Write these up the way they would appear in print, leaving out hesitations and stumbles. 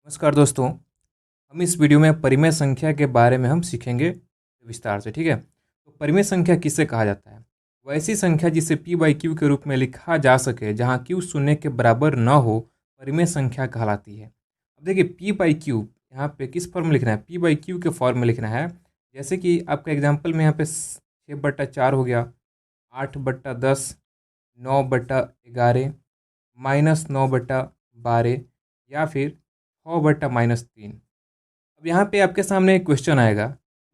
नमस्कार दोस्तों। हम इस वीडियो में परिमेय संख्या के बारे में हम सीखेंगे विस्तार से। ठीक है, तो परिमेय संख्या किसे कहा जाता है? वैसी संख्या जिसे p बाई क्यू के रूप में लिखा जा सके जहाँ q शून्य के बराबर न हो, परिमेय संख्या कहलाती है। अब देखिए p बाई क्यू यहाँ पे किस फॉर्म में लिखना है? p बाई क्यू के फॉर्म में लिखना है। जैसे कि आपका एग्जाम्पल में यहाँ पे 6/4 हो गया, 8/10, 9/11, -9/12 या फिर 6/-3। अब यहाँ पे आपके सामने एक क्वेश्चन आएगा।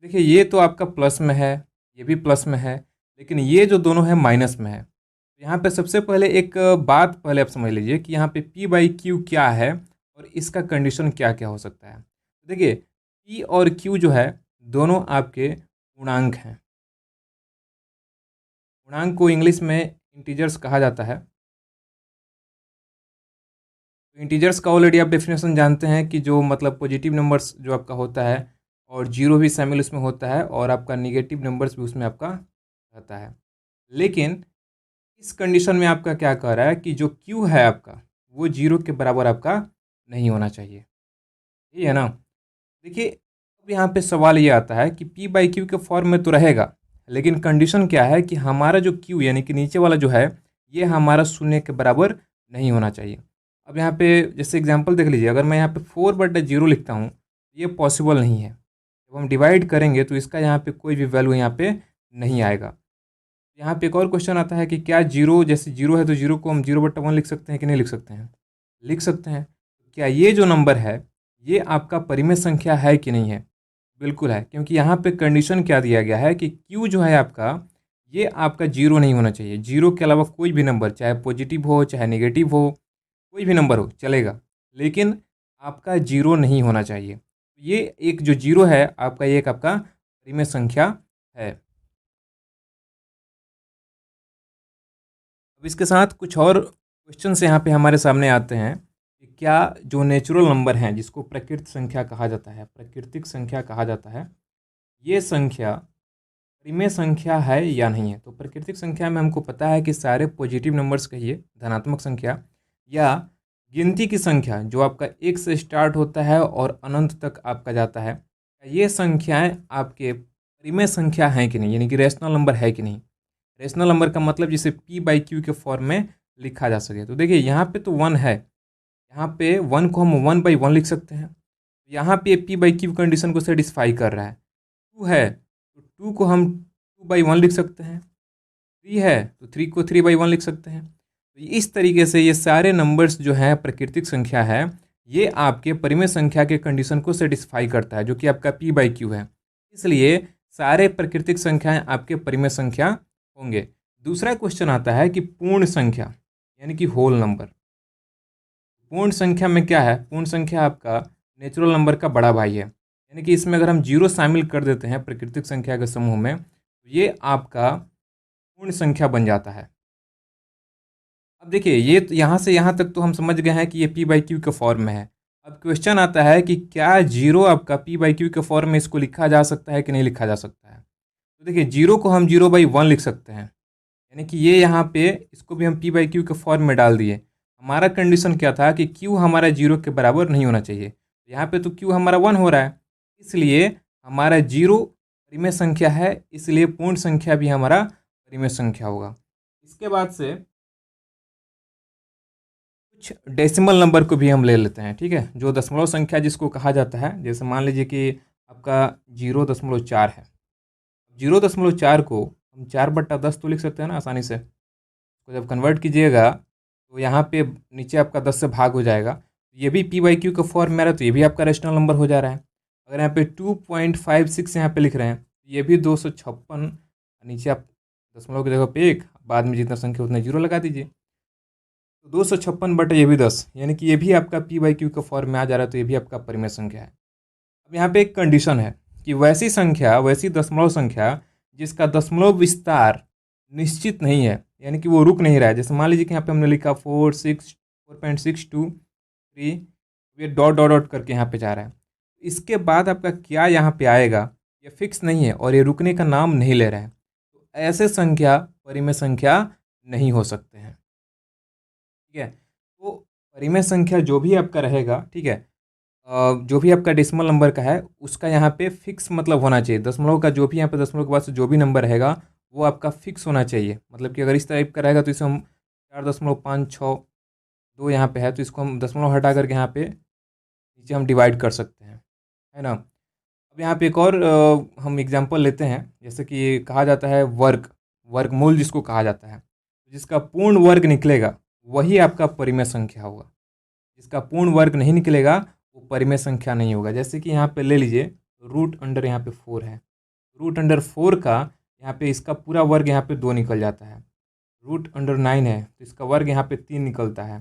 देखिए ये तो आपका प्लस में है, ये भी प्लस में है, लेकिन ये जो दोनों है माइनस में है। तो यहाँ पे सबसे पहले एक बात पहले आप समझ लीजिए कि यहाँ पे p बाई क्यू क्या है और इसका कंडीशन क्या क्या हो सकता है। तो देखिए p और q जो है दोनों आपके पूर्णांक हैं। पूर्णांक को इंग्लिश में इंटीजर्स कहा जाता है। तो इंटीजर्स का ऑलरेडी आप डेफिनेशन जानते हैं कि जो मतलब पॉजिटिव नंबर्स जो आपका होता है और जीरो भी शामिल उसमें होता है और आपका निगेटिव नंबर्स भी उसमें आपका रहता है। लेकिन इस कंडीशन में आपका क्या कह रहा है कि जो क्यू है आपका वो जीरो के बराबर आपका नहीं होना चाहिए। ये है ना। देखिए अब यहाँ पे सवाल ये आता है कि p बाई क्यू के फॉर्म में तो रहेगा, लेकिन कंडीशन क्या है कि हमारा जो q यानी कि नीचे वाला जो है ये हमारा शून्य के बराबर नहीं होना चाहिए। अब यहाँ पे जैसे एग्जांपल देख लीजिए, अगर मैं यहाँ पे 4/0 लिखता हूँ ये पॉसिबल नहीं है। जब हम डिवाइड करेंगे तो इसका यहाँ पे कोई भी वैल्यू यहाँ पे नहीं आएगा। यहाँ पे एक और क्वेश्चन आता है कि क्या जीरो, जैसे जीरो है तो जीरो को हम 0/1 लिख सकते हैं कि नहीं लिख सकते हैं? लिख सकते हैं। क्या ये जो नंबर है ये आपका परिमेय संख्या है कि नहीं है? बिल्कुल है, क्योंकि यहाँ पे कंडीशन क्या दिया गया है कि q जो है आपका ये आपका जीरो नहीं होना चाहिए। जीरो के अलावा कोई भी नंबर, चाहे पॉजिटिव हो चाहे नेगेटिव हो, कोई भी नंबर हो चलेगा, लेकिन आपका जीरो नहीं होना चाहिए। ये एक जो जीरो है आपका, ये एक आपका परिमेय संख्या है। अब इसके साथ कुछ और क्वेश्चंस यहाँ पे हमारे सामने आते हैं कि क्या जो नेचुरल नंबर हैं जिसको प्राकृतिक संख्या कहा जाता है, प्राकृतिक संख्या कहा जाता है, ये संख्या परिमेय संख्या है या नहीं है? तो प्राकृतिक संख्या में हमको पता है कि सारे पॉजिटिव नंबर्स कहिए, धनात्मक संख्या या गिनती की संख्या जो आपका एक से स्टार्ट होता है और अनंत तक आपका जाता है, ये संख्याएं आपके परिमेय संख्या हैं कि नहीं, यानी कि रेशनल नंबर है कि नहीं। रेशनल नंबर का मतलब जिसे p बाई क्यू के फॉर्म में लिखा जा सके। तो देखिए यहाँ पे तो 1 है, यहाँ पे 1 को हम 1/1 लिख सकते हैं। यहाँ पे p बाई क्यू कंडीशन को सेटिस्फाई कर रहा है। 2 है तो 2 को हम 2/1 लिख सकते हैं। 3 है तो 3 को 3/1 लिख सकते हैं। तो इस तरीके से ये सारे नंबर्स जो हैं प्राकृतिक संख्या है, ये आपके परिमेय संख्या के कंडीशन को सेटिस्फाई करता है जो कि आपका p बाई क्यू है। इसलिए सारे प्राकृतिक संख्याएं आपके परिमेय संख्या होंगे। दूसरा क्वेश्चन आता है कि पूर्ण संख्या यानी कि होल नंबर। पूर्ण संख्या में क्या है? पूर्ण संख्या आपका नेचुरल नंबर का बड़ा भाई है, यानी कि इसमें अगर हम जीरो शामिल कर देते हैं प्राकृतिक संख्या के समूह में तो ये आपका पूर्ण संख्या बन जाता है। अब देखिए ये तो यहाँ से यहाँ तक तो हम समझ गए हैं कि ये p बाई क्यू के फॉर्म में है। अब क्वेश्चन आता है कि क्या जीरो आपका p बाई क्यू के फॉर्म में इसको लिखा जा सकता है कि नहीं लिखा जा सकता है? तो देखिए जीरो को हम 0/1 लिख सकते हैं, यानी कि ये यहाँ पे इसको भी हम p बाई क्यू के फॉर्म में डाल दिए। हमारा कंडीशन क्या था कि q हमारा जीरो के बराबर नहीं होना चाहिए। तो यहाँ पे तो q हमारा 1 हो रहा है, इसलिए हमारा जीरो परिमेय संख्या है, इसलिए पूर्ण संख्या भी हमारा परिमेय संख्या होगा। इसके बाद से कुछ डेसिमल नंबर को भी हम ले लेते हैं। ठीक है, जो दशमलव संख्या जिसको कहा जाता है, जैसे मान लीजिए कि आपका 0.4 है। 0.4 को हम 4/10 तो लिख सकते हैं ना आसानी से। तो जब कन्वर्ट कीजिएगा तो यहाँ पे नीचे आपका 10 से भाग हो जाएगा। ये भी p बाई क्यू का फॉर्म में आ रहा है तो ये भी आपका रेशनल नंबर हो जा रहा है। अगर यहाँ पे 2.56 यहाँ पे लिख रहे हैं ये भी 256, नीचे आप दशमलव की जगह पे 1, बाद में जितना संख्या उतना जीरो लगा दीजिए। तो 256 ये भी 10, यानी कि ये भी आपका p बाई क्यू का फॉर्म में आ जा रहा है, तो ये भी आपका परिमेय संख्या है। अब यहाँ पे एक कंडीशन है कि वैसी संख्या, वैसी दशमलव संख्या जिसका दशमलव विस्तार निश्चित नहीं है, यानी कि वो रुक नहीं रहा है। जैसे मान लीजिए कि यहाँ पे हमने लिखा 4.623, ये डॉट डॉट डॉट करके यहाँ पे जा रहा है। इसके बाद आपका क्या यहाँ पे आएगा ये फिक्स नहीं है और ये रुकने का नाम नहीं ले रहा है, तो ऐसे संख्या परिमेय संख्या नहीं हो सकते हैं। ठीक है, तो परिमेय संख्या जो भी आपका रहेगा, ठीक है, जो भी आपका डेसिमल नंबर का है उसका यहाँ पे फिक्स मतलब होना चाहिए। दशमलव का जो भी यहाँ पे दशमलव के बाद से जो भी नंबर रहेगा वो आपका फिक्स होना चाहिए। मतलब कि अगर इस टाइप का रहेगा तो इसे हम 4.56 यहाँ पे है तो इसको हम दशमलव हटा करके यहाँ पे नीचे हम डिवाइड कर सकते हैं, है ना। अब यहाँ पे एक और हम एग्जांपल लेते हैं, जैसे कि कहा जाता है वर्गमूल जिसको कहा जाता है, जिसका पूर्ण वर्ग निकलेगा वही आपका परिमेय संख्या होगा। जिसका पूर्ण वर्ग नहीं निकलेगा वो परिमेय संख्या नहीं होगा। जैसे कि यहाँ पे ले लीजिए रूट अंडर यहाँ पे 4 है, रूट अंडर 4 का यहाँ पे इसका पूरा वर्ग यहाँ पे 2 निकल जाता है। रूट अंडर 9 है तो इसका वर्ग यहाँ पे 3 निकलता है।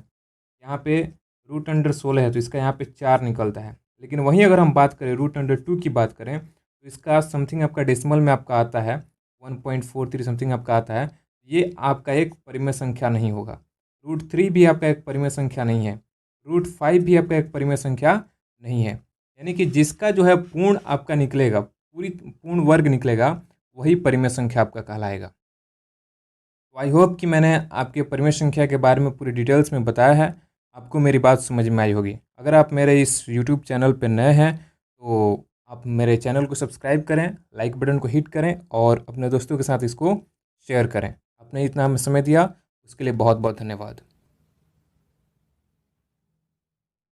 यहाँ पे रूट अंडर 16 है तो इसका यहाँ पे 4 निकलता है। लेकिन वहीं अगर हम बात करें रूट अंडर 2 की बात करें तो इसका समथिंग आपका डेसिमल में आपका आता है 1.43 समथिंग आपका आता है। ये आपका एक परिमेय संख्या नहीं होगा। रूट 3 भी आपका एक परिमेय संख्या नहीं है। रूट 5 भी आपका एक परिमेय संख्या नहीं है। यानी कि जिसका जो है पूर्ण आपका निकलेगा, पूर्ण वर्ग निकलेगा, वही परिमेय संख्या आपका कहलाएगा। तो आई होप कि मैंने आपके परिमेय संख्या के बारे में पूरी डिटेल्स में बताया है, आपको मेरी बात समझ में आई होगी। अगर आप मेरे इस यूट्यूब चैनल पर नए हैं तो आप मेरे चैनल को सब्सक्राइब करें, लाइक बटन को हिट करें और अपने दोस्तों के साथ इसको शेयर करें। आपने इतना हमें समय दिया उसके लिए बहुत बहुत धन्यवाद।